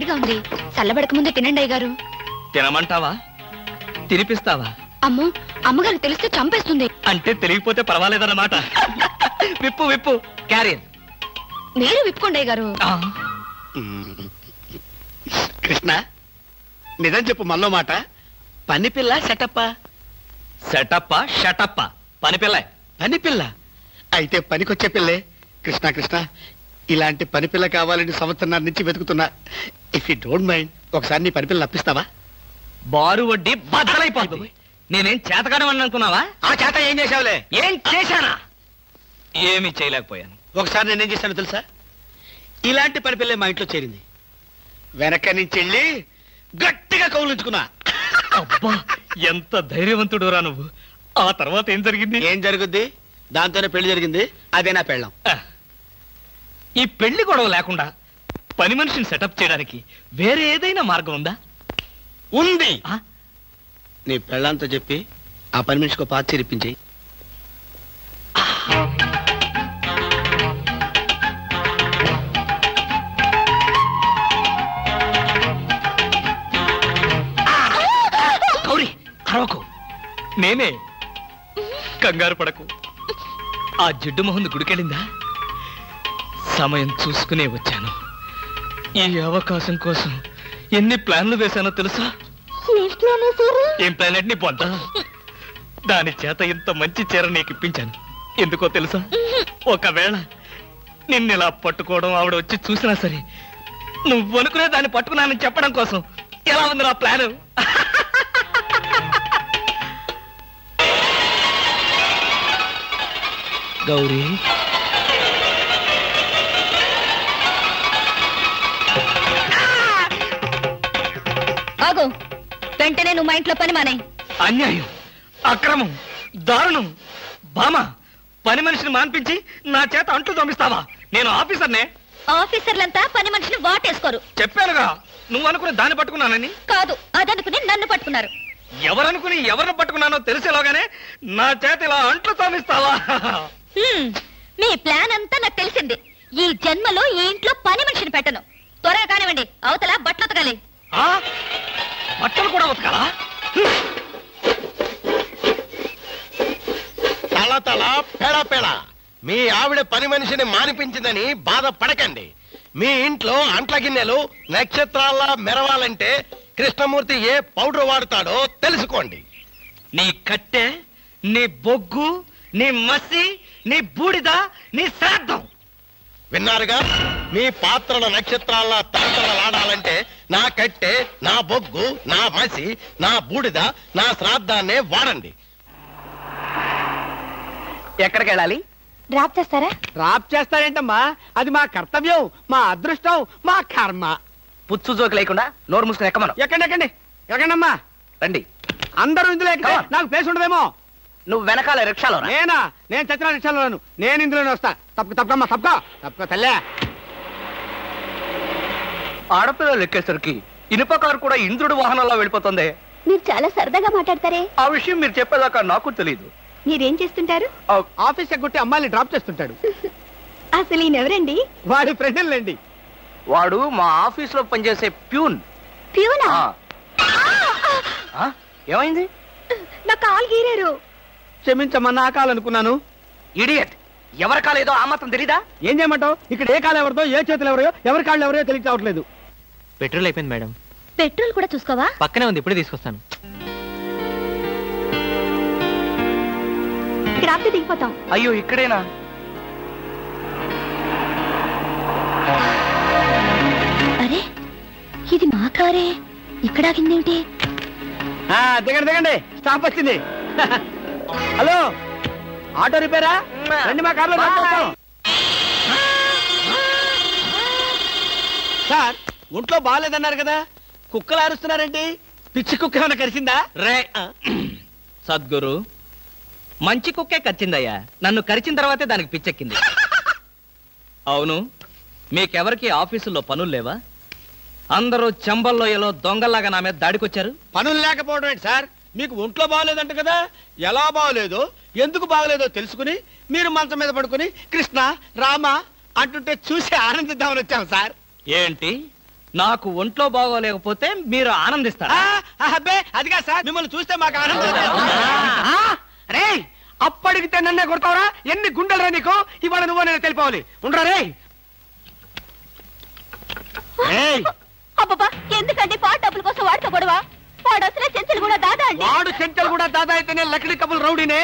ఉంది చల్లబడక ముందే తినండి అయ్యగారు. తినమంటావా? తినిపిస్తావా? అమ్మో, అమ్మగారు తెలిస్తే చంపేస్తుంది. అంటే తెలియకపోతే పర్వాలేదన్నమాట. విప్పు విప్పు క్యారియర్ మీరు విప్పుకోండి అయ్యగారు. కృష్ణ, నిజం చెప్పు, మనలో మాట. పని పిల్ల సెటప్పా? సెటప్పా షటప్పా? పని పిల్ల. పని పిల్ల అయితే పనికొచ్చే పిల్లే. కృష్ణ కృష్ణ, ఇలాంటి పని పిల్ల కావాలని సంవత్సరం నుంచి వెతుకుతున్నా. ఇఫ్ యూ డోంట్ మైండ్ ఒకసారి నీ పని పిల్ల అప్పిస్తావా? బారు వడ్డీ బద్దలైపోతుంది. నేనేం చేతగానే అనుకున్నావా? ఆ చేత ఏం చేసావులే? ఏం చేశానా? ఏమీ చేయలేకపోయాను. ఒకసారి నేనేం చేశాను తెలుసా? ఇలాంటి పని పిల్లే మా ఇంట్లో చేరింది. వెనక నుంచి వెళ్ళి గట్టిగా కౌలించుకున్నా. అబ్బా, ఎంత ధైర్యవంతుడు రా నువ్వు. ఆ తర్వాత ఏం జరిగింది? ఏం జరుగుద్ది? దాంతోనే పెళ్లి జరిగింది. అదే నా పెళ్ళం. ఈ పెళ్లి గొడవ లేకుండా పని మనిషిని సెటప్ చేయడానికి వేరే ఏదైనా మార్గం ఉందా? ఉంది. నీ పెళ్ళంతో చెప్పి ఆ పని మనిషికి పాత చేరిపించి. గౌరీ, అరవకు. నేనే. కంగారు పడకు. ఆ జిడ్డు మొహంది గుడికెళ్ళిందా? సమయం చూసుకునే వచ్చాను. ఈ అవకాశం కోసం ఎన్ని ప్లాన్లు వేశానో తెలుసా? ఏం ప్లానెట్ నీ పొంత? దాని చేత ఇంత మంచి చీర నీకు ఇప్పించాను. ఎందుకో తెలుసా? ఒకవేళ నిన్నెలా పట్టుకోవడం ఆవిడ వచ్చి చూసినా సరే నువ్వు అనుకునే దాన్ని పట్టుకున్నానని చెప్పడం కోసం. ఎలా ఉంది నా ప్లాను? గౌరీ, ఆగు. వెంటనే నువ్వు మా ఇంట్లో పని మానే. అన్యాయం, అక్రమం, దారుణం. బామా, పని మనిషిని మాన్పించి నా చేత అంట్లు తోమిస్తావా? నేను ఆఫీసర్నే. ఆఫీసర్లంతా పని మనిషిని వాటేసుకోరు. చెప్పానుగా, నువ్వు అనుకుని దాన్ని పట్టుకున్నానని. కాదు, అదనుకుని నన్ను పట్టుకున్నారు. ఎవరనుకుని ఎవరిని పట్టుకున్నానో తెలిసేలాగానే నా చేత ఇలా అంట్లు తోమిస్తావా? మీ ప్లాన్ అంతా నాకు తెలిసింది. ఈ జన్మలో ఈ ఇంట్లో పని మనిషిని పెట్టను. త్వరగా కానివ్వండి, అవతల బట్టలు ఉతకాలి. బట్టలు కూడా ఉతకాలా? తల తల పెడ పెడ. మీ ఆవిడ పని మనిషిని మానిపించిందని బాధపడకండి. మీ ఇంట్లో అంట్ల గిన్నెలు నక్షత్రాల్లా మెరవాలంటే కృష్ణమూర్తి ఏ పౌడర్ వాడతాడో తెలుసుకోండి. నీ కట్టె, నీ బొగ్గు, నీ మసి, నీ బూడిద, నీ శ్రాద్ధం. విన్నారుగా? మీ పాత్రల నక్షత్రాల్లా తలతలలాడాలంటే నా కట్టె, నా బొగ్గు, నా మసి, నా బూడిద, నా శ్రాద్ధాన్నే వాడండి. ఎక్కడికి వెళ్ళాలి? డ్రాప్ చేస్తారా? డ్రాప్ చేస్తారేంటమ్మా? అది మా కర్తవ్యం, మా అదృష్టం, మా కర్మ. పుచ్చు జోకి లేకుండా నోరు మూసుకుని ఎక్కమను. ఎక్కండి ఎక్కండమ్మా. రండి. అందరూ ఇందులో ఎక్కితే నాకు ప్లేస్ ఉండదేమో. నువ్వు వెనకాల రిక్షాలో. నేనా? నేను చచ్చిన రిక్షాలోను. నేను ఇందులోనే వస్తా. తప్పకమ్మా, తప్పక తల్లే. ఆడపిల్లలు ఎక్కేసరికి ఇనుప కారు కూడా ఇంద్రుడు వాహనంలో వెళ్ళిపోతుంది. మీరు చాలా సరదాగా మాట్లాడతారే. ఆ విషయం మీరు చెప్పేదాకా నాకు తెలియదు. మీరేం చేస్తుంటారు? ఆఫీస్ ఎగ్గొట్టి అమ్మాయిని డ్రాప్ చేస్తుంటాడు. అసలు ఈయనెవరండి? వాడి ఫ్రెండ్లండి. వాడు మా ఆఫీస్ లో పనిచేసే ప్యూన్. ప్యూనా? ఏమైంది? నా కాలు గీరారు. క్షమించమ్మా, నా కాలనుకున్నాను. ఇడియట్, ఎవరి కాలేదో ఆ మాత్రం తెలీదా? ఏం చేయమంటావు? ఇక్కడ ఏ కాలు ఎవరిదో, ఏ చేతులు ఎవరో, ఎవరి కాళ్ళు ఎవరో తెలియక రావట్లేదు. పెట్రోల్ అయిపోయింది మేడం. పెట్రోల్ కూడా చూసుకోవా? పక్కనే ఉంది, ఇప్పుడే తీసుకొస్తాను. ఇక్కడ ఆపితే దిగిపోతాం. అయ్యో, ఇక్కడేనా? అరే, ఇది మా కారే. ఇక్కడ ఆగిందేమిటి? దిగండి, స్టాప్ వచ్చింది. హలో, ఆటో రిపేరా? రండి, మా కార్లో సార్. ఒంట్లో బాగాలేదన్నారు కదా, కుక్కలు అరుస్తున్నారండి. పిచ్చి కుక్క ఏమైనా కరిచిందా? రే సద్గురు, మంచి కుక్కే కరిచిందయ్యా. నన్ను కరిచిన తర్వాతే దానికి పిచ్చెక్కింది. అవును, మీకెవరికి ఆఫీసుల్లో పనులు లేవా? అందరూ చెంబల్లోయలో దొంగల్లాగా నా మీద దాడికొచ్చారు. పనులు లేకపోవడం ఏంటి సార్? మీకు ఒంట్లో బాగోలేదంట కదా. ఎలా బాగోలేదో, ఎందుకు బాగోలేదో తెలుసుకుని మీరు మంచం మీద పడుకుని కృష్ణ రామ అంటుంటే చూసి ఆనందిద్దామని వచ్చాం సార్. ఏంటి, నాకు ఒంట్లో బాగోలేకపోతే మీరు ఆనందిస్తారా? అబ్బే అదిగా సార్, మిమ్మల్ని చూస్తే మాకు ఆనందం. రే అప్పడిగితే నన్నే కొడతావరా? ఎన్ని గుండెలరా నీకు? ఇవాళ నువ్వు నేను తెలిపోవాలి. ఉండరా రే. అబ్బబ్బా, ఎందుకండి పాట డబ్బుల కోసం వాడితో గొడవ? వాడు అసలే చెంచలు కూడా దాదా అండి. వాడు చెంచలు కూడా దాదా అయితేనే లక్డీ కబుల్ రౌడీనే.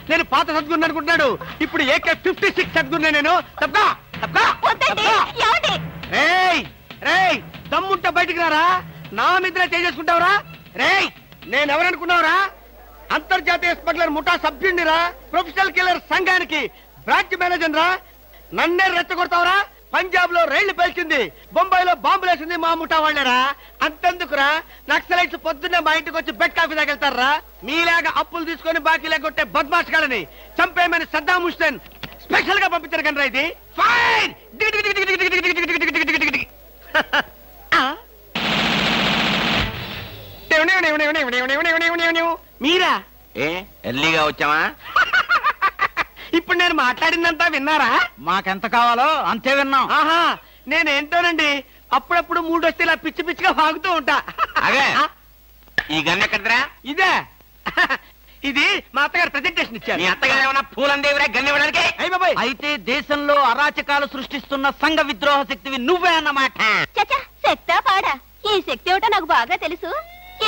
నేను పాత సద్గురు అనుకుంటున్నాడు, ఇప్పుడు AK-56 సద్గురునే నేను. తప్పా తప్పా రేయ్, దమ్ముంటే బయటికి రారా. నా మీద చేసుకుంటావురా? రేయ్, నేను ఎవరనుకున్నావురా? అంతర్జాతీయ స్మగ్లర్ ముఠా సభ్యుడిరా, ప్రొఫెషనల్ కిల్లర్ సంఘానికి బ్రాంచ్ మేనేజర్ రా. నన్నే రెచ్చగొడతావురా? పంజాబ్ లో రైళ్లు పేల్చింది, బొంబాయిలో బాంబులు వేసింది మా ముఠా వాళ్ళరా. అంతెందుకురా, నక్సలైట్స్ పొద్దున్నే మా ఇంటికి వచ్చి బెడ్ కాఫీ తాగెళ్తారా. మీలాగా అప్పులు తీసుకొని బాకీ లేకొట్టే బద్మాష్ గాలని చంపేయమని సద్దాం హుస్సేన్ స్పెషల్ గా పంపించారు కనరా. ఇది ఫైన్. మీరా? ఎర్లీగా వచ్చావా? ఇప్పుడు నేను మాట్లాడిందంతా విన్నారా? మాకెంత కావాలో అంతే విన్నాం. ఆహా, నేనేంటోనండి అప్పుడప్పుడు మూడు వస్తే ఇలా పిచ్చి పిచ్చిగా వాగుతూ ఉంటా. అదే ఈ గన్ ఎక్కడరా? ఇదే. ఇది మా అత్తగారు ప్రెజెంటేషన్ ఇచ్చారు. మీ అత్తగారు ఏమన్నా పూలందేవిరా గన్ ఇవ్వడానికి? అయ్య బాబాయ్, అయితే దేశంలో అరాచకాలు సృష్టిస్తున్న సంఘ విద్రోహ శక్తివి నువ్వే అన్నమాట. చచ్చా, శక్తా పాడా? ఈ శక్తి ఏమిటో నాకు బాగా తెలుసు.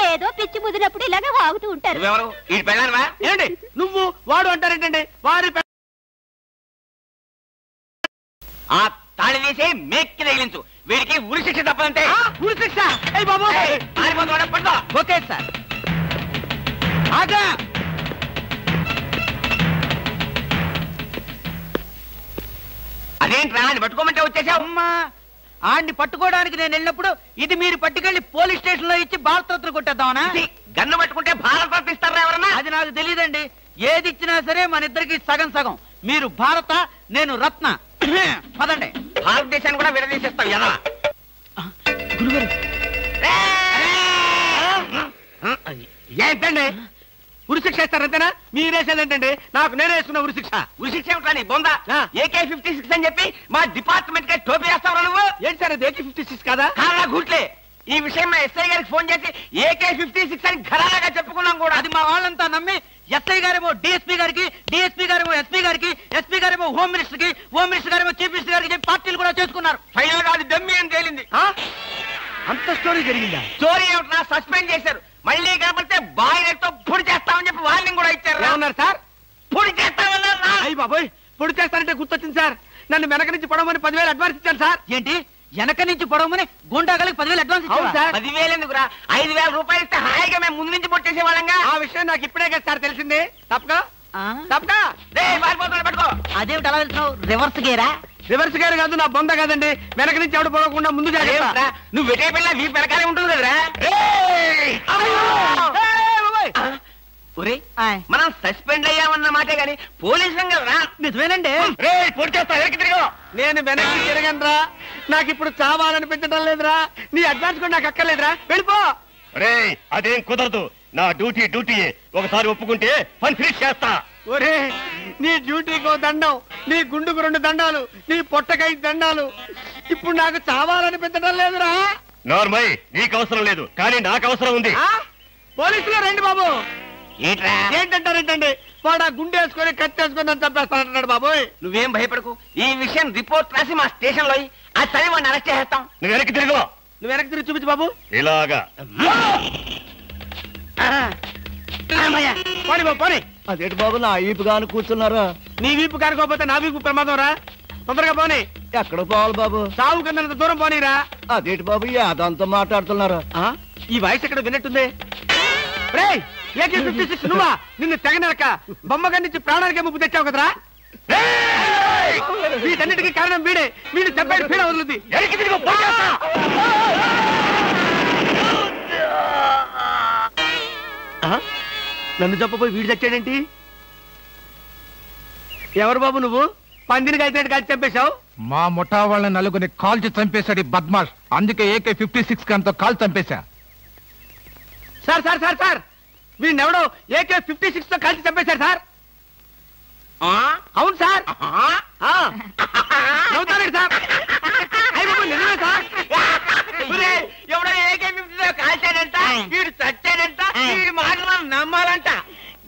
ఏదో పిచ్చి ముదిరినప్పుడు ఇలాగే వాగుతూ ఉంటారు. నువ్వెవరు? ఈ పెళ్ళానువా? ఏంటి నువ్వు వాడు అంటారేంటండి? వారి ఆ తాళి తీసి మేక్కి తగిలించు. వీడికి ఉరి శిక్ష తప్పదంటే. ఉరి శిక్ష? అయ్య బాబు, పట్టుకో. Okay sir. ఆగా. అదేంట్రా అని పట్టుకోమంటే వచ్చేసావు? అమ్మా, ఆడిని పట్టుకోవడానికి నేను వెళ్ళినప్పుడు ఇది మీరు పట్టుకెళ్లి పోలీస్ స్టేషన్ లో ఇచ్చి భారతరత్న కొట్టేద్దామనా? గన్ను పట్టుకుంటే భారత ఇస్తారా ఎవరన్నా? అది నాకు తెలియదండి. ఏది ఇచ్చినా సరే మన ఇద్దరికి సగం సగం. మీరు భారత, నేను రత్న. పదండి. భారతదేశాన్ని కూడా విడదీసేస్తావు ఎలా? గురుగారు, ఏంటండి ఉరి శిక్ష ఇస్తారంతేనా? మీరేసేదేంటండి? నాకు నేనే వేసుకున్న ఉరి శిక్ష. ఉరి శిక్ష ఏమిట్రా నీ బొంద? AK-56 అని చెప్పి మా డిపార్ట్మెంట్ కి టోపీ వేస్తావు నువ్వు? ఏంటి సార్, అది AK-56 కాదా? కాదా గుట్లే. ఈ విషయం మా ఎస్ఐ గారికి ఫోన్ చేసి AK-56 అని ఘరాగా చెప్పుకున్నాం కూడా. అది మా వాళ్ళంతా నమ్మి ఎస్ఐ గారేమో డిఎస్పీ గారికి, డిఎస్పీ గారేమో ఎస్పీ గారికి, ఎస్పీ గారేమో హోమ్ మినిస్టర్ కి, హోమ్ మినిస్టర్ గారేమో చీఫ్ మినిస్టర్ గారికి చెప్పి పార్టీలు కూడా చేసుకున్నారు. ఫైనల్ గా అది దమ్మి అని తేలింది. అంత స్టోరీ జరిగిందా? స్టోరీ ఏమిటా? సస్పెండ్ చేశారు. మళ్ళీ కనపడితే బాయిలతో పొడి చేస్తామని చెప్పి వార్నింగ్ కూడా ఇచ్చారు. ఏమన్నారు సార్? పొడి చేస్తామన్నారు. అయ్యి బాబోయ్, పొడి చేస్తానంటే గుర్తొచ్చింది సార్. నన్ను వెనక నుంచి పడమని 10,000 అడ్వాన్స్ ఇచ్చాను సార్. ఏంటి, వెనక నుంచి పొడవమని గుండాగలకి 10,000 అడ్వాన్స్ అవును ఇచ్చావా? సార్. 10,000 ఎందుకురా? 5,000 రూపాయలు ఇస్తే హాయిగా మేము ముందు నుంచి పొట్టేసే వాళ్ళంగా. ఆ విషయం నాకు ఇప్పుడే కదా సార్ తెలిసింది. తప్పగా ఆ? తప్పగా. పారిపోతాడు పట్టుకో. అదేమిటి అలా వెళ్తున్నావు? రివర్స్ గేరా? రివర్స్ గారు కాదు, నా బొంద కాదండి. వెనక నుంచి ఎవడు పడకుండా ముందు జాగ్రత్త. అదేమిట్రా? నువ్వు వెటే పిల్ల వీ వెనకాలే ఉంటుంది కదరా. ఆయ్. మనం సస్పెండ్ అయ్యామన్న మాటే గాని పోలీసు రా. నిజమేనండి. పొడి చేస్తా వెనక్కి తిరిగి. నేను వెనక్కి తిరగనరా. నాకు ఇప్పుడు చావాలనిపించడం లేదురా. నీ అడ్వాన్స్ కూడా నాకు అక్కర్లేదురా. వెళ్ళిపో. అదేం కుదరదు. నా డ్యూటీ ఒకసారి ఒప్పుకుంటే పని ఫినిష్ చేస్తా. ఒరే, నీ డ్యూటీకో దండం, నీ గుండుకు 2 దండాలు, నీ పొట్టకై దండాలు. ఇప్పుడు నాకు చావాలనిపించడం లేదురా. నార్మల్ నీకు అవసరం లేదు, కానీ నాకు అవసరం ఉంది. పోలీసులు రండి బాబు. ఏంట్రా? ఏంటంటారేంటండి? వాడు ఆ గుండె వేసుకొని కత్తి వేసుకొని నన్ను చంపేస్తానంటున్నాడు బాబోయ్. నువ్వేం భయపడకు. ఈ విషయం రిపోర్ట్ రాసి మా స్టేషన్ లో ఆ చదివి వాడిని అరెస్ట్ చేస్తాం. నువ్వు వెనక్కి తిరుగు. నువ్వు వెనక్కి తిరిగి చూపించు బాబు. ఇలాగా పోనీ బాబు, పోనీ. అదేంటి బాబు, నా ఈపు గాను కూర్చున్నారా? నీ వీపు కానుకోకపోతే నా వీపు ప్రమాదం రా. తొందరగా పోనీ. ఎక్కడ పోవాలి బాబు? సాగు కన్నంత దూరం పోనీరా. అదేంటి బాబు, అదంతా మాట్లాడుతున్నారా? ఈ వాయిస్ ఎక్కడ విన్నట్టుంది? రేయ్, AK-56 నువ్వా? నిన్ను తెగనరక బొమ్మగారి నుంచి ప్రాణానికే ముప్పు తెచ్చావు కదరా. వీటన్నిటికీ కారణం వీడే. వీడు దెబ్బడి పీడ వదులుద్ది. నన్ను చెప్పబోయి వీడు చచ్చాడేంటి? ఎవరు బాబు నువ్వు? పందిని కలిసినట్టు కలిసి చంపేశావు. మా ముఠా వాళ్ళని నలుగురిని కాల్చి చంపేశాడు ఈ బద్మాష్. అందుకే AK-56 గన్తో కాల్ చంపేశా. సార్ సార్ సార్ సార్, వీడినెవడో AK-56 తో కలిసి చంపేశారు సార్. అవును సార్. నవ్వుతారండి సార్. నిజమే సార్. ఎవడో AK-57 కాల్చాడంట, వీడు చచ్చాడంట, వీడి మాటలు నమ్మాలంట.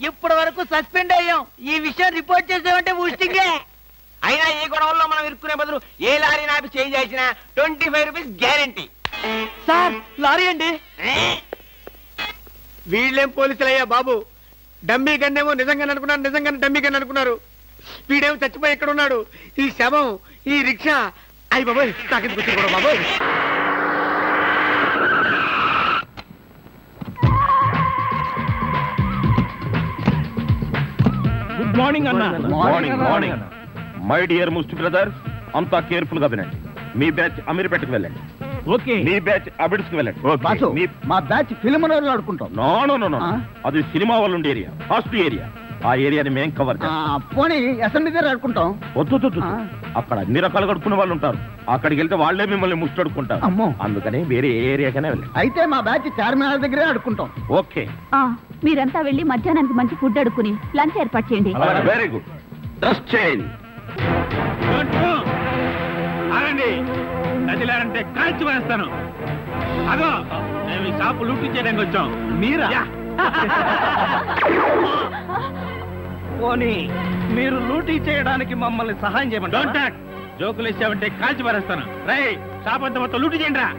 ఇప్పటి వరకు సస్పెండ్ అయ్యాం. ఈ విషయం రిపోర్ట్ చేసామంటే ఊస్టింగే. అయినా ఈ గొడవల్లో మనం ఇరుక్కునే బదులు ఏ లారీ నాపి చేంజ్ చేసినా 25 రూపీస్ గ్యారెంటీ. సార్ లారీ అండి. వీళ్ళేం పోలీసులయ్యా బాబు, డమ్మీ గన్నేమో నిజంగానే అనుకున్నారు, నిజంగానే డమ్మీ గన్ అనుకున్నారు. వీడేమో చచ్చిపోయి ఎక్కడ ఉన్నాడు, ఈ శవం, ఈ రిక్షా. అయ్యి బాబోయ్, నాకెందుకు వచ్చింది కూడా బాబోయ్. గుడ్ మార్నింగ్ అన్న. Morning morning. మై డియర్ ముస్టి బ్రదర్స్, అంతా కేర్ఫుల్ గా వినండి. మీ బ్యాచ్ అమీర్పేటకు వెళ్ళండి. ఓకే. మీ బ్యాచ్ అబిడ్స్ కి వెళ్ళండి. మా బ్యాచ్ ఫిల్మ్ ఆడుకుంటాం. నో నో నో నో, అది సినిమా వాళ్ళు ఉండే ఏరియా, ఫస్ట్ ఏరియా. ఆ ఏరియాని మేం కవర్ చేస్తాం. పోనీ అసెంబ్లీ దగ్గర ఆడుకుంటాం. వద్దు, అక్కడ అన్ని రకాలుగా అడుక్కునే వాళ్ళు ఉంటారు. అక్కడికి వెళ్తే వాళ్లే మిమ్మల్ని ముష్టి అడుక్కుంటారు. అమ్మో. అందుకని వేరే ఏరియాకనే వెళ్ళండి. అయితే మా బ్యాచ్ చార్మినార్ దగ్గరే ఆడుకుంటాం. ఓకే. మీరంతా వెళ్ళి మధ్యాహ్నానికి మంచి ఫుడ్ అడుక్కుని లంచ్ ఏర్పాటు చేయండి. Very good. Dress change. నదిలారంటే కాల్చి వేస్తాను. అదో మేము ఈ షాపు లూటీ చేయడానికి వచ్చాం. మీరా? పోనీ మీరు లూటీ చేయడానికి మమ్మల్ని సహాయం చేయమండి. Don't talk. జోకులు ఇచ్చావంటే కాల్చి పారేస్తాను. రై, షాప్ అంతా మొత్తం లూటీ చేయండి రా.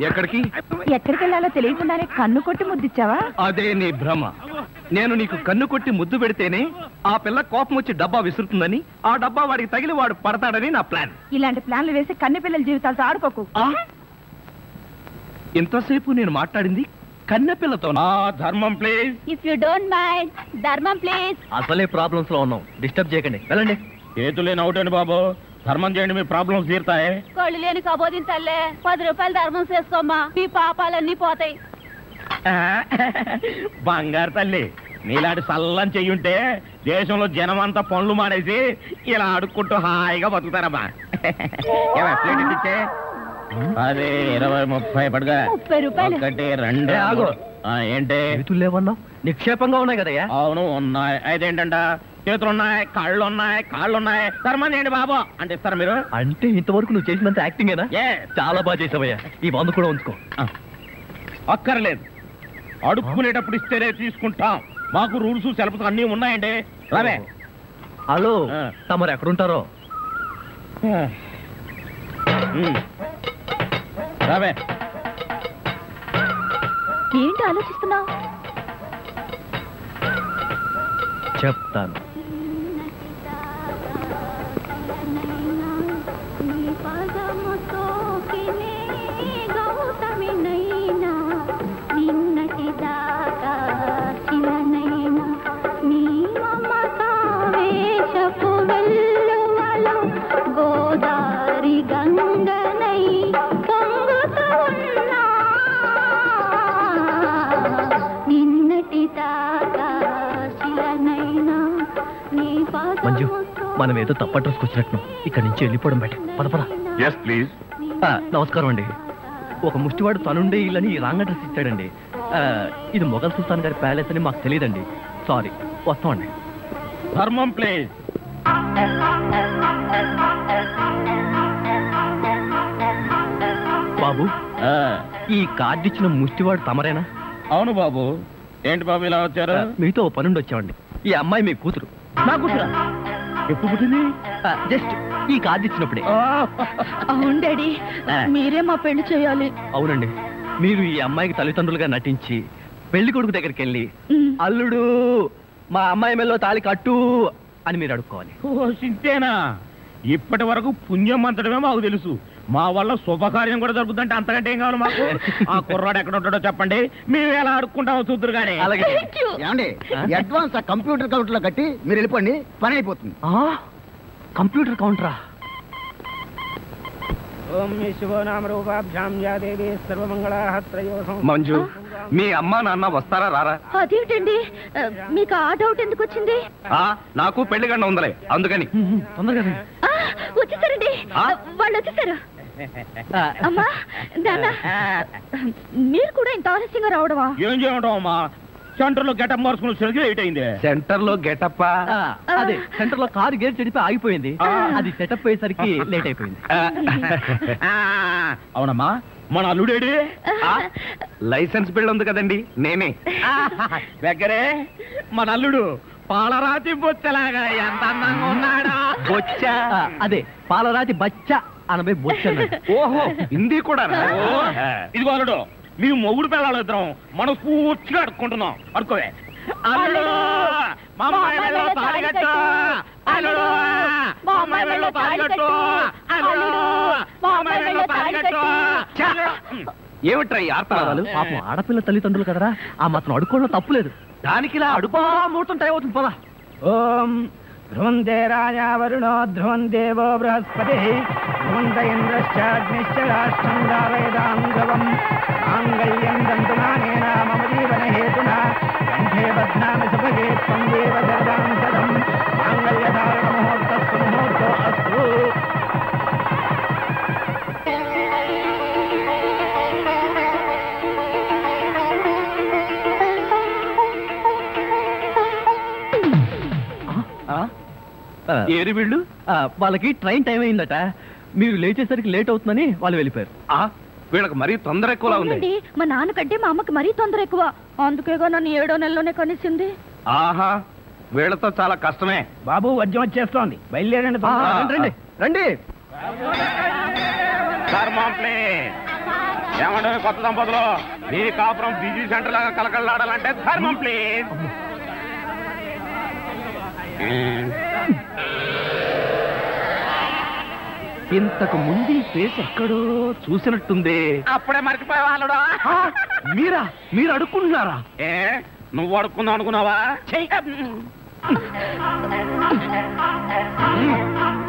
ఎక్కడికి ఎక్కడికి వెళ్ళాలో తెలియకుండానే కన్ను కొట్టి ముద్దిచ్చావా? అదే నీ భ్రమ. నేను నీకు కన్ను కొట్టి ముద్దు పెడితేనే ఆ పిల్ల కోపం వచ్చి డబ్బా విసురుతుందని, ఆ డబ్బా వాడికి తగిలి వాడు పడతాడని నా ప్లాన్. ఇలాంటి ప్లాన్లు వేసి కన్నె పిల్లల జీవితాలతో ఆడుకోకు. ఇంతసేపు నేను మాట్లాడింది కన్నెపిల్లతో. ధర్మం please. If you don't mind, ధర్మం ప్లీజ్. అసలే ప్రాబ్లమ్స్ లో ఉన్నాం, డిస్టర్బ్ చేయకండి, వెళ్ళండి. చేతులేని అవుటండి బాబు, ధర్మం చేయండి, మీ ప్రాబ్లమ్స్ తీరుతాయి. కళ్ళు లేని కబోదిన తల్లే 10 రూపాయలు ధర్మం చేసుకోమ్మా, మీ పాపాలన్నీ పోతాయి. బంగారు తల్లి, నీలాంటి సల్లం చెయ్యుంటే దేశంలో జనం అంతా పనులు మానేసి ఇలా అడుక్కుంటూ హాయిగా బతుకుతారమ్మా. ఇచ్చే 10, 20, 30 పడగా 30 రూపాయలు. 1, 2 ఏంటి లేవన్నా నిక్షేపంగా ఉన్నాయి కదయ్యా? అవును ఉన్నాయి. అదేంటంట, చేతులున్నాయి, కాళ్ళున్నాయి, ధర్మం చేయండి బాబు అంటే ఇస్తారా మీరు? అంటే ఇంతవరకు నువ్వు చేసినంత యాక్టింగేనా? చాలా బాగా చేసావయ్యా. ఈ మందు కూడా ఉంచుకో. అక్కర్లేదు, అడుక్కునేటప్పుడు ఇస్తేనే తీసుకుంటాం. మాకు రూల్స్ సెలబ్స్ అన్నీ ఉన్నాయండి. రావే. హలో, తమరు ఎక్కడుంటారో? రావే. ఏంటి ఆలోచిస్తున్నావు? చెప్తాను. గోదారి గంగనై పొంగుతూ ఉన్నా నిన్నటి దాకా శిలనైనా నీ మంజు, మనం ఏదో తప్ప అడ్రస్కి వచ్చినట్టు ఇక్కడి నుంచి వెళ్ళిపోవడం బయట. పద. Yes please. నమస్కారం అండి. ఒక ముష్టివాడు తనుండే ఇల్లని రాంగ్ అడ్రస్ ఇచ్చాడండి. ఇది మొఘల్ సుల్తాన్ గారి ప్యాలెస్ అని మాకు తెలియదండి. సారీ, వస్తామండి. ధర్మం ప్లీజ్. బాబు, ఈ కార్డు ఇచ్చిన ముష్టివాడు తమరేనా? అవును బాబు. ఏంటి బాబు ఇలా వచ్చారు? మీతో ఓ పనుండి వచ్చామండి. ఈ అమ్మాయి మీ కూతురు. నా కూతురా? ఎప్పుడు పుట్టింది? జస్ట్ ఈ కార్డు ఇచ్చినప్పుడే. అవును డాడీ, మీరే మా పెళ్లి చేయాలి. అవునండి, మీరు ఈ అమ్మాయికి తల్లిదండ్రులుగా నటించి పెళ్లి కొడుకు దగ్గరికి వెళ్ళి అల్లుడు మా అమ్మాయి మెల్లో తాళి కట్టు అని మీరు అడుక్కోవాలి. ఓ సింతేనా? ఇప్పటి వరకు పుణ్యం అంతటమే మాకు తెలుసు. మా వల్ల శుభకార్యం కూడా జరుగుతుందంటే అంతకంటే ఏం కావాలి మాకు? ఆ కుర్రాడు ఎక్కడ ఉంటాడో చెప్పండి, మేము ఎలా అడుక్కుంటామో చూద్దరు కానీ. అలాగే. ఏమండి, అడ్వాన్స్ ఆ కంప్యూటర్ కౌంటర్ లో కట్టి మీరు వెళ్ళిపోండి, పని అయిపోతుంది. కంప్యూటర్ కౌంటరా? ఓం శివో నామ రూపాభ్యాం యా దేవి సర్వమంగళాః త్రయోసం. మంజు, మీ అమ్మ నాన్న వస్తారా రారా? అదేంటండి మీకు ఆ డౌట్ ఎందుకు వచ్చింది? నాకు పెళ్లి గండ ఉందలే, అందుకని. తొందరగా వచ్చేసారండి, వాళ్ళు వచ్చేసారు. అమ్మా నాన్న, మీరు కూడా ఇంత ఆలస్యంగా రావడమా? ఏం చేయడం అమ్మా, సెంటర్ లో గెటప్ మార్చుకుని సరిగ్గా లేట్ అయింది. సెంటర్ లో గెటప్? అదే సెంటర్ లో కారు గేర్ చెడిపి ఆగిపోయింది, అది సెటప్ అయ్యేసరికి లేట్ అయిపోయింది. అవునమ్మా, మన అల్లుడేడి? లైసెన్స్ బిల్ ఉంది కదండి, నేనే. దగ్గరే మన అల్లుడు పాలరాతి బొచ్చలాగా ఎంత అందంగా ఉన్నాడా. బొచ్చా? అదే పాలరాతి బచ్చ అనబై బొచ్చ. ఓహో, హిందీ కూడా. ఇదిగో అల్లుడు, మీ మొగుడు పిల్లలు ఇద్దరం మనం పూర్తిగా అడుక్కుంటున్నాం. అడుకోవే. అల్లుడు, మా అమ్మాయి మెడలో తాళి కట్టు. అల్లుడు, మా అమ్మాయి మెడలో తాళి కట్టు. అల్లుడు, మా అమ్మాయి మెడలో తాళి కట్టు. ఏమిట్రా ఈ ఆర్తనాదాలు? పాపం ఆడపిల్ల తల్లిదండ్రులు కదరా, ఆ మాత్రం అడుక్కోవడం తప్పులేదు. దానికి ఇలా అడుపా ముహూర్తం టైం అవుతుంది, పదా. ఓం ధ్రువంతే రాజా వరుణో ధ్రువం దేవో బృహస్పతి ధ్రువంత ఇంద్రశ్చాగ్నిశ్చ రాష్ట్రం దావయదాం ధ్రువం మాంగళ్యం దంతునానేన మమ జీవన హేతునా కంఠే బధ్నామి సుభగే త్వం దేవ జగదాం సదం మాంగళ్యధారణ ముహూర్తస్సు ముహూర్తో అస్తు. ఏరి వీళ్ళు వాళ్ళకి ట్రైన్ టైం అయిందట, మీరు లేచేసరికి లేట్ అవుతుందని వాళ్ళు వెళ్ళిపోయారు. వీళ్ళకి మరీ తొందర ఎక్కువలా ఉంది. మా నాన్నకంటే మా అమ్మకి మరీ తొందర ఎక్కువ, అందుకేగా నన్ను 7వ నెలలోనే కనిసింది. ఆహా, వీళ్ళతో చాలా కష్టమే. బాబు వద్యం వచ్చేస్తోంది, బయలుదేరండి. రండి రండి. ఏమంటే కొత్త దంపతులు, మీ కాపురం బిజీ సెంటర్ లాగా కలకలాడాలంటే ధర్మం ప్లీజ్. ఇంతకు ముందు ఈ ఫేస్ ఎక్కడో చూసినట్టుంది. అప్పుడే మర్చిపోయే వాళ్ళుడా. మీరు అడుక్కుంటున్నారా? ఏ నువ్వు అడుక్కుందాం అనుకున్నావా?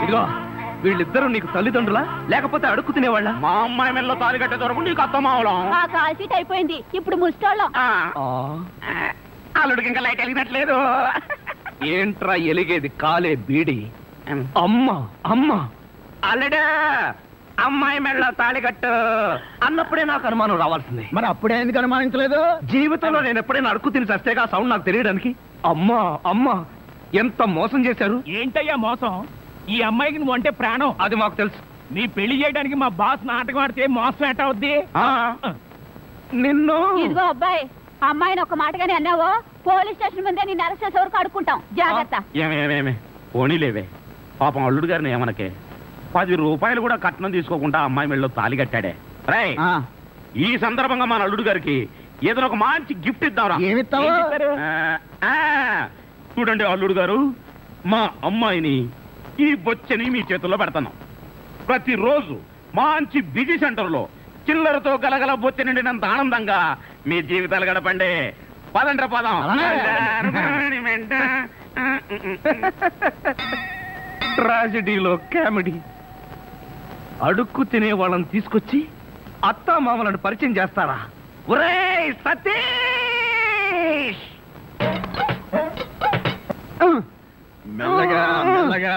ఇదిగో, వీళ్ళిద్దరూ నీకు తల్లిదండ్రులా లేకపోతే అడుక్కు తినేవాళ్ళ? మా అమ్మాయి మెల్లో తాలి కట్టే దొరకు నీకు అత్తమావడం. ఆ కాల్ సీట్ అయిపోయింది, ఇప్పుడు ముస్టాళ్ళం. అల్లుడికి ఇంకా లైట్ వెలిగినట్లేదు. ఏంట్రా ఎలిగేది? కాలే బీడి. అమ్మా అమ్మా, అల్లుడు అమ్మాయి మెళ్ళ తాళి కట్టు అన్నప్పుడే నాకు అనుమానం రావాల్సింది. మరి అప్పుడే ఎందుకు అనుమానించలేదు? జీవితంలో నేను ఎప్పుడైనా అడుక్కు తిని చస్తేగా సౌండ్ నాకు తెలియడానికి. అమ్మా అమ్మా, ఎంత మోసం చేశారు. ఏంటయ్యా మోసం? ఈ అమ్మాయికి నువ్వు అంటే ప్రాణం, అది మాకు తెలుసు. నీ పెళ్లి చేయడానికి మా బాస్ నాటకం ఆడితే మోసం ఎట్ట అవుద్ది? నిన్ను ఇదిగో అబ్బాయి, అమ్మాయిని ఒక మాటగానే అన్నావో పోలీస్ స్టేషన్ ముందే నిన్ను అరెస్ట్ చేసే వరకు అడుక్కుంటాం, జాగ్రత్త. ఏమేమేమే పోనీలేవే, పాపం అల్లుడు గారిని ఏమనకే. 10 రూపాయలు కూడా కట్నం తీసుకోకుండా అమ్మాయి మెళ్ళలో తాళి కట్టాడే. రై, ఈ సందర్భంగా మన అల్లుడు గారికి ఏదో ఒక మంచి గిఫ్ట్ ఇద్దాంరా. ఏమిస్తావు? చూడండి అల్లుడు గారు, మా అమ్మాయిని ఈ బొచ్చని మీ చేతుల్లో పెడతాను. ప్రతిరోజు మంచి బిజీ సెంటర్లో చిల్లరతో గలగల బొచ్చ నిండినంత ఆనందంగా మీ జీవితాలు గడపండి. పదండ్ర పదం. ట్రాజడీలో కామెడీ. అడుక్కు తినే వాళ్ళని తీసుకొచ్చి అత్తా మామలను పరిచయం చేస్తారా? ఒరేయ్ సతీష్! మెల్లగా మెల్లగా.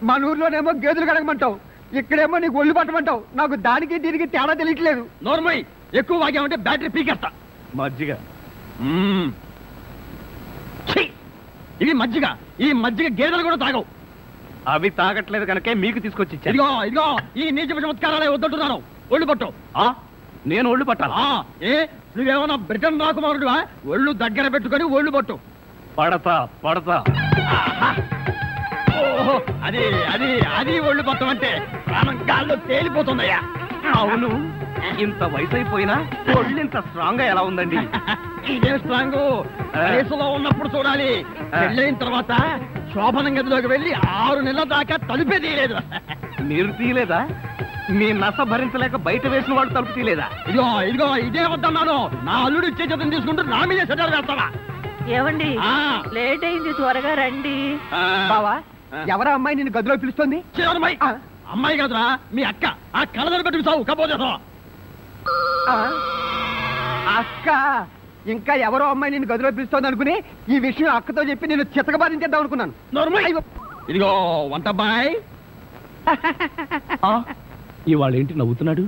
మన ఊర్లోనేమో గేదెలు కడగమంటావు, ఇక్కడేమో నీకు ఒళ్ళు పట్టమంటావు. నాకు దానికి దీనికి తేడా తెలియట్లేదు. నోర్మై, ఎక్కువ వాగామంటే బ్యాటరీ పీకేస్తా. మజ్జిగ. ఇది మజ్జిగ. ఈ మజ్జిగ గేదెలు కూడా తాగవు. అవి తాగట్లేదు కనుకే మీకు తీసుకొచ్చి ఇచ్చాను. ఇదిగో ఇదిగో, ఈ నీచ చమత్కారాలే వద్దంటున్నాను. ఒళ్ళు పట్టు. నేను ఒళ్ళు పట్టాలా? ఏ నువ్వేమన్నా బ్రిటన్ రాకుమారుడువా? ఒళ్ళు దగ్గర పెట్టుకొని ఒళ్ళు పట్టు. పడతా పడతా. ఓహో, అది అది అది ఒళ్ళు పట్టం అంటే ప్రాణం గాల్లో తేలిపోతుందయ్యా. అవును, ఇంత వయసు అయిపోయినా ఒళ్ళు ఇంత స్ట్రాంగ్ గా ఎలా ఉందండి? ఇదే స్ట్రాంగ్ వయసులో ఉన్నప్పుడు చూడాలి. పెళ్ళైన తర్వాత శోభనం గదిలోకి వెళ్ళి 6 నెలల దాకా తలుపే తీయలేదు. మీరు తీయలేదా? మీ నస భరించలేక బయట వేసిన వాళ్ళు తలుపు తీయలేదా? ఇదిగో ఇదిగో, ఇదే వద్దన్నాను. నా అల్లుడు ఇచ్చే చేతం తీసుకుంటూ నా మీదే సెటర్ వేస్తావా? ఏమండి, లేట్ అయింది, త్వరగా రండి. బావా, ఎవరా అమ్మాయి నిన్ను గదిలో పిలుస్తుంది? అమ్మాయి కాదురా మీ అక్క. ఆ కళ్ళ పెట్టుకు సావు కపోతే అక్క. ఇంకా ఎవరో అమ్మాయి నేను గదిలో పిలుస్తోంది అనుకుని ఈ విషయం అక్కతో చెప్పి నేను చితకబాధించేద్దాం అనుకున్నాను. ఇదిగో వంటబ్బాయ్. ఇవాళ ఏంటి నవ్వుతున్నాడు?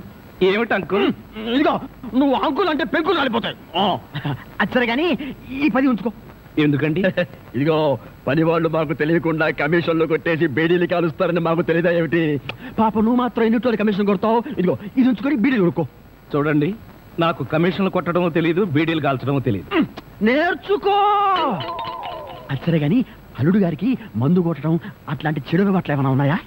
ఏమిటి అంకుల్? ఇదిగో నువ్వు అంకుల్ అంటే పెంకులు రాలిపోతాయి. అచ్చరే గాని ఈ 10 ఉంచుకో. ఎందుకండి? ఇదిగో పని వాళ్ళు మాకు తెలియకుండా కమిషన్లు కొట్టేసి బేడీలు కాలుస్తారని మాకు తెలియదా ఏమిటి? పాప నువ్వు మాత్రం ఎన్నింటి కమిషన్ కొడతావు. ఇదిగో ఇది ఉంచుకొని బీడీలు కొనుక్కో. చూడండి, నాకు కమిషన్లు కొట్టడమో తెలియదు, బీడీలు కాల్చడమో తెలియదు. నేర్చుకో. అచ్చరే గాని అల్లుడు గారికి మందు కొట్టడం అట్లాంటి చెడు అలవాట్లు ఏమైనా ఉన్నాయా?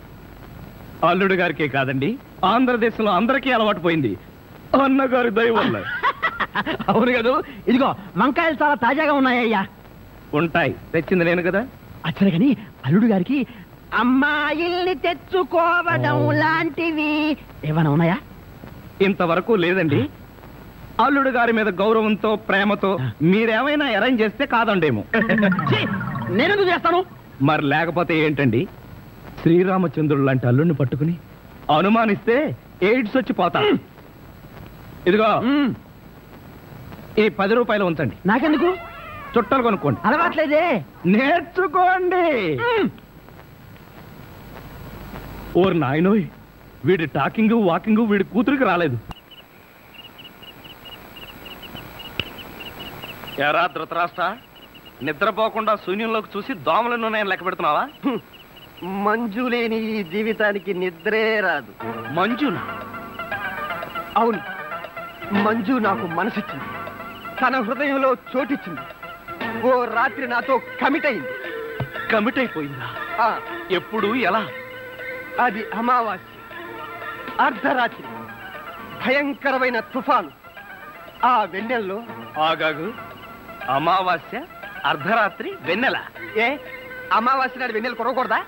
అల్లుడు గారికే కాదండి, ఆంధ్రదేశంలో అందరికీ అలవాటు పోయింది అన్నగారి దయ వల్ల. అవును కదా. ఇదిగో వంకాయలు చాలా తాజాగా ఉన్నాయ్యా. ఉంటాయి, తెచ్చింది నేను కదా. అచ్చరే గాని అల్లుడు గారికి అమ్మాయిల్ని తెచ్చుకోవడం లాంటివి ఏమైనా ఉన్నాయా? ఇంతవరకు లేదండి. అల్లుడు గారి మీద గౌరవంతో ప్రేమతో మీరేమైనా అరేంజ్ చేస్తే కాదండేమో. నేనెందుకు చేస్తాను? మరి లేకపోతే ఏంటండి? శ్రీరామచంద్రుడు లాంటి అల్లుడిని పట్టుకుని అనుమానిస్తే ఎయిడ్స్ వచ్చి పోతా. ఇదిగో ఈ 10 రూపాయలు ఉంచండి. నాకెందుకు? చుట్టాలు కొనుక్కోండి. అలవాట్లేదే. నేర్చుకోండి. ఓర్ నాయనోయ్, వీడి టాకింగ్ వాకింగ్ వీడి కూతురికి రాలేదు. ఎరా ధృతరాష్ట్ర, నిద్రపోకుండా శూన్యంలోకి చూసి దోమలను నేను లెక్క పెడుతున్నావా? మంజు లేని ఈ జీవితానికి నిద్రే రాదు. మంజునా? అవును, మంజు నాకు మనసిచ్చింది, తన హృదయంలో చోటిచ్చింది. ఓ రాత్రి నాతో కమిట్ అయింది. కమిట్ అయిపోయిందా? ఎప్పుడు, ఎలా? అది అమావాస్య, అర్ధరాత్రి, భయంకరమైన తుఫాను. ఆ వెన్నెల్లో ఆగాగు. అమావాస్య, అర్ధరాత్రి, వెన్నెల. ఏ అమావాస్య నాడు వెన్నెలు కురవకూడదా?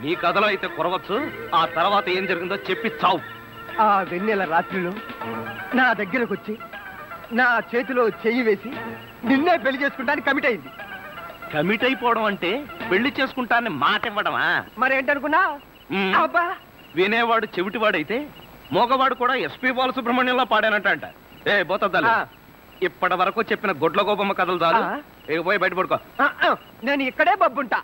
నీ కథలో అయితే కురవచ్చు. ఆ తర్వాత ఏం జరిగిందో చెప్పి చావు. ఆ వెన్నెల రాత్రిలో నా దగ్గరకు వచ్చి నా చేతిలో చెయ్యి వేసి నిన్నే పెళ్లి చేసుకుంటానికి కమిట్ అయింది. కమిట్ అయిపోవడం అంటే పెళ్లి చేసుకుంటానని మాట ఇవ్వడమా? మరేంటనుకున్నా? అబ్బా, వినేవాడు చెవిటివాడైతే మోగవాడు కూడా ఎస్పీ బాలసుబ్రహ్మణ్యంలో పాడానంట. ఏ బోతద్దాలు, ఇప్పటి వరకు చెప్పిన గొడ్ల గోపమ్మ కథలు చాలు. పోయి బయట పడుకో. నేను ఇక్కడే బబ్బుంటా.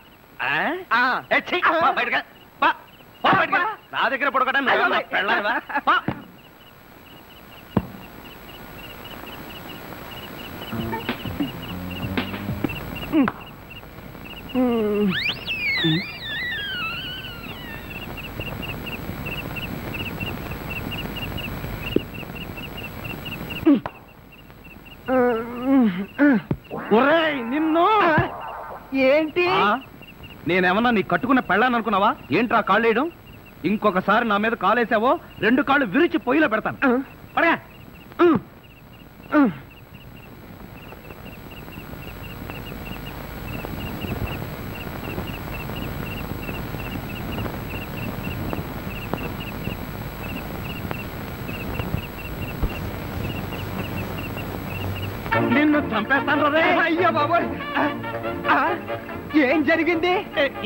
నా దగ్గర పడుకోవడం పెళ్ళావా? నిన్ను ఏంటి? నేనేమన్నా నీ కట్టుకున్న పెళ్ళాను అనుకున్నావా? ఏంట్రా కాళ్ళేయడం? ఇంకొకసారి నా మీద కాలేసావో 2 కాళ్ళు విరిచి పొయ్యిలో పెడతాను. పడే. నిన్ను చంపేస్తాను రే. అయ్యో బాబోయ్, ఏం జరిగింది?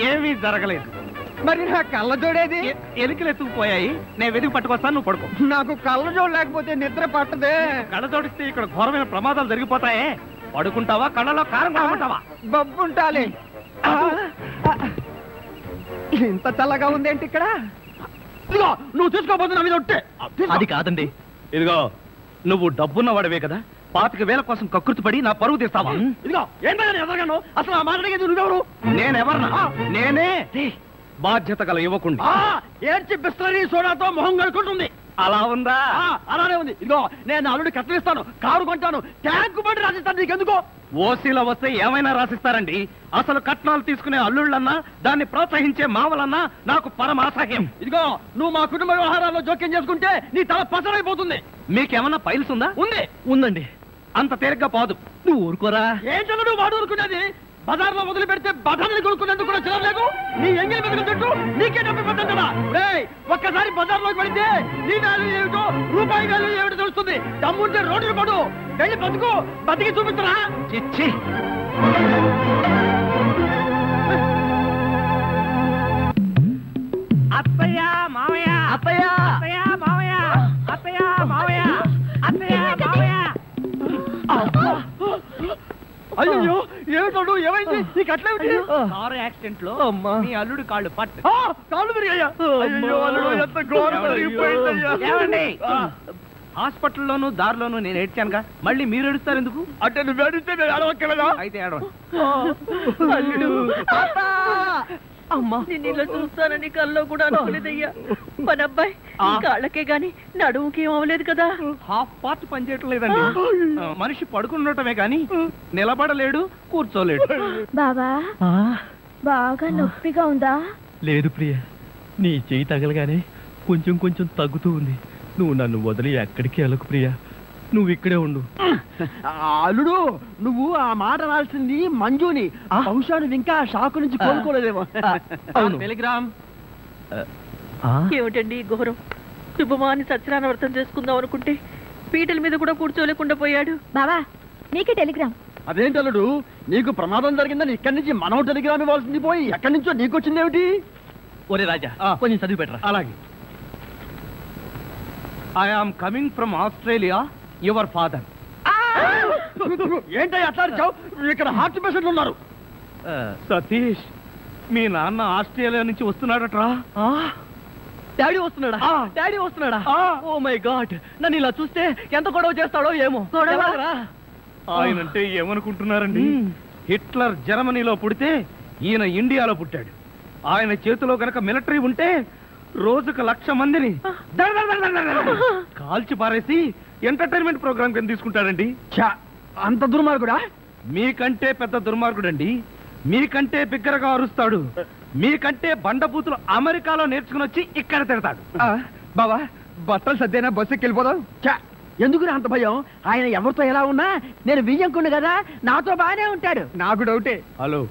ఏమీ జరగలేదు. మరి నా కళ్ళ జోడేది? ఎలికలు ఎత్తుకుపోయాయి. నేను వెతికి పట్టుకొస్తాను, నువ్వు పడుకో. నాకు కళ్ళ జోడు లేకపోతే నిద్ర పట్టదే. కళ్ళ జోడిస్తే ఇక్కడ ఘోరమైన ప్రమాదాలు జరిగిపోతాయే. పడుకుంటావా, కళ్ళలో కారం కాకుంటావా? బబ్బుంటాలి. ఇంత చల్లగా ఉందేంటి ఇక్కడ? ఇదిగో నువ్వు తీసుకోబోతున్నా నా మీద ఒట్టే. అది కాదండి. ఇదిగో నువ్వు డబ్బున్న వాడివే కదా, 25,000 కోసం కకృతి పడి నా పరువు తీస్తావా? ఇదిగో ఏంటో ఎదగను. అసలు ఆ మాట్లాడేది నువ్వెవరు? నేనెవరన్నా? నేనే బాధ్యత గల యువకుండి. ఏడ్చి బిస్లరీ సోడాతో మొహం కడుకుంటుంది. అలా ఉందా? అలానే ఉంది. ఇదిగో నేను అల్లుడి కత్తిరిస్తాను, కారు కొంటాను, ట్యాంకు బండి రాసిస్తాను. నీకెందుకో? ఓసీలో వస్తే ఏమైనా రాసిస్తారండి. అసలు కట్నాలు తీసుకునే అల్లుళ్ళన్నా, దాన్ని ప్రోత్సహించే మావలన్నా నాకు పరమ అసహ్యం. ఇదిగో నువ్వు మా కుటుంబ వ్యవహారాల్లో జోక్యం చేసుకుంటే నీ తల పసరైపోతుంది. మీకేమన్నా ఫైల్స్ ఉందా? ఉంది. ఉందండి. అంత తేలిగ్గా పోదు. నువ్వు ఊరుకోరా. ఏంటన్నా నువ్వు వాడు ఊరుకునేది? బజార్లో వదిలి పెడితే బఠానీలు కొనుక్కునేందుకు కూడా చిరలేదు. నీ ఎంగిలి బతుకు చుట్టూ నీకే డబ్బు పెట్టదా? ఒక్కసారి బజార్లోకి పడితే నీ వాల్యూ ఏమిటో, రూపాయి వాల్యూ ఏమిటో తెలుస్తుంది. దమ్ముంటే రోడ్డు పడు, వెళ్ళి బతుకు, బతికి చూపించరా. చిచ్చి, అత్తయ్య మామయ్య అత్తయ్య అత్తయ్య మావయ్య అత్తయ్య మావయ్య అత్తయ్య మావయ్య. అయ్యో ఏమిటోడు ఏమైంది ఈ కట్లేమిటి? కారు యాక్సిడెంట్ లో మీ అల్లుడు కాళ్ళు పట్టు. కాళ్ళు తిరిగాయ్యా. అయ్యో అల్లుడు ఎంత ఘోరం జరిగిపోయిందయ్యా. ఏమండి హాస్పిటల్లోనూ దారిలోనూ నేను ఏడ్చానుగా, మళ్ళీ మీరు ఏడుస్తారు ఎందుకు? అంటే నువ్వు ఏడిస్తే నేను అడవక్కలేదా? అయితే ఏడవండి. అల్లుడు అమ్మా నేను ఇలా చూస్తానని కల్లో కూడా అనుకోలేదయ్యా. మన అబ్బాయి కాళ్ళకే గాని నడుముకి ఏం అవ్వలేదు కదా. హాఫ్ పార్ట్ పనిచేయటం లేదండి. మనిషి పడుకున్నటమే కానీ నిలబడలేడు, కూర్చోలేడు. బాబా బాగా నొప్పిగా ఉందా? లేదు ప్రియ, నీ చెయ్యి తగలగానే కొంచెం కొంచెం తగ్గుతూ ఉంది. నువ్వు నన్ను వదిలి ఎక్కడికి వెళ్ళకు ప్రియ, నువ్వు ఇక్కడే ఉండు. అల్లుడు నువ్వు ఆ మాట రాల్సింది మంజుని. బహుశా నువ్వు ఇంకా షాకు నుంచి కోలుకోలేదేమో. టెలిగ్రామ్. ఏమిటండి ఈ ఘోరం? శుభమాని సత్యనారాయణ వ్రతం చేసుకుందాం అనుకుంటే పీటల మీద కూడా కూర్చోలేకుండా పోయాడు. బావా నీకే టెలిగ్రామ్. అదేంటి అల్లుడు, నీకు ప్రమాదం జరిగిందని ఇక్కడి నుంచి మనం టెలిగ్రామ్ ఇవ్వాల్సింది పోయి ఎక్కడి నుంచో నీకు వచ్చిందేమిటి? ఒరే రాజా, కొంచెం చదివి పెట్టరా. అలాగే. I am coming from Australia, your father. ఏంటో అట్లా ఇక్కడ హార్ట్ పేషెంట్లు ఉన్నారు. సతీష్, మీ నాన్న ఆస్ట్రేలియా నుంచి వస్తున్నాడట్రా. డాడీ వస్తున్నాడా? డాడీ వస్తున్నాడా? ఓ మై గాడ్, నన్ను ఇలా చూస్తే ఎంత గొడవ చేస్తాడో ఏమో. ఆయనంటే ఏమనుకుంటున్నారండి? హిట్లర్ జర్మనీలో పుడితే ఈయన ఇండియాలో పుట్టాడు. ఆయన చేతిలో గనక మిలిటరీ ఉంటే రోజుకు 1,00,000 మందిని కాల్చి పారేసి ఎంటర్టైన్మెంట్ ప్రోగ్రామ్ కింద తీసుకుంటాడండి. అంత దుర్మార్గుడా? మీకంటే పెద్ద దుర్మార్గుడండి. మీకంటే బిగ్గరగా అరుస్తాడు. మీకంటే బండబూతులు అమెరికాలో నేర్చుకుని వచ్చి ఇక్కడ తిడతాడు. బావా బట్టలు సర్దేనా, బస్సు ఎక్కి వెళ్ళిపోదాం. ఎందుకు అంత భయం? ఆయన ఎవరితో ఎలా ఉన్నా నేను వియ్యంకుండు కదా, నాతో బాగానే ఉంటాడు. నాకు డౌటే. హలో,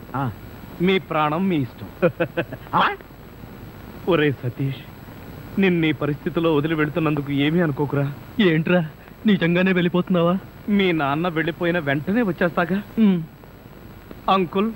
మీ ప్రాణం మీ ఇష్టం. ఒరే సతీష్, నిన్న ఈ పరిస్థితిలో వదిలి వెళుతున్నందుకు ఏమీ అనుకోకురా. ఏంట్రా నిజంగానే వెళ్ళిపోతున్నావా? మీ నాన్న వెళ్ళిపోయిన వెంటనే వచ్చేస్తాగా. అంకుల్,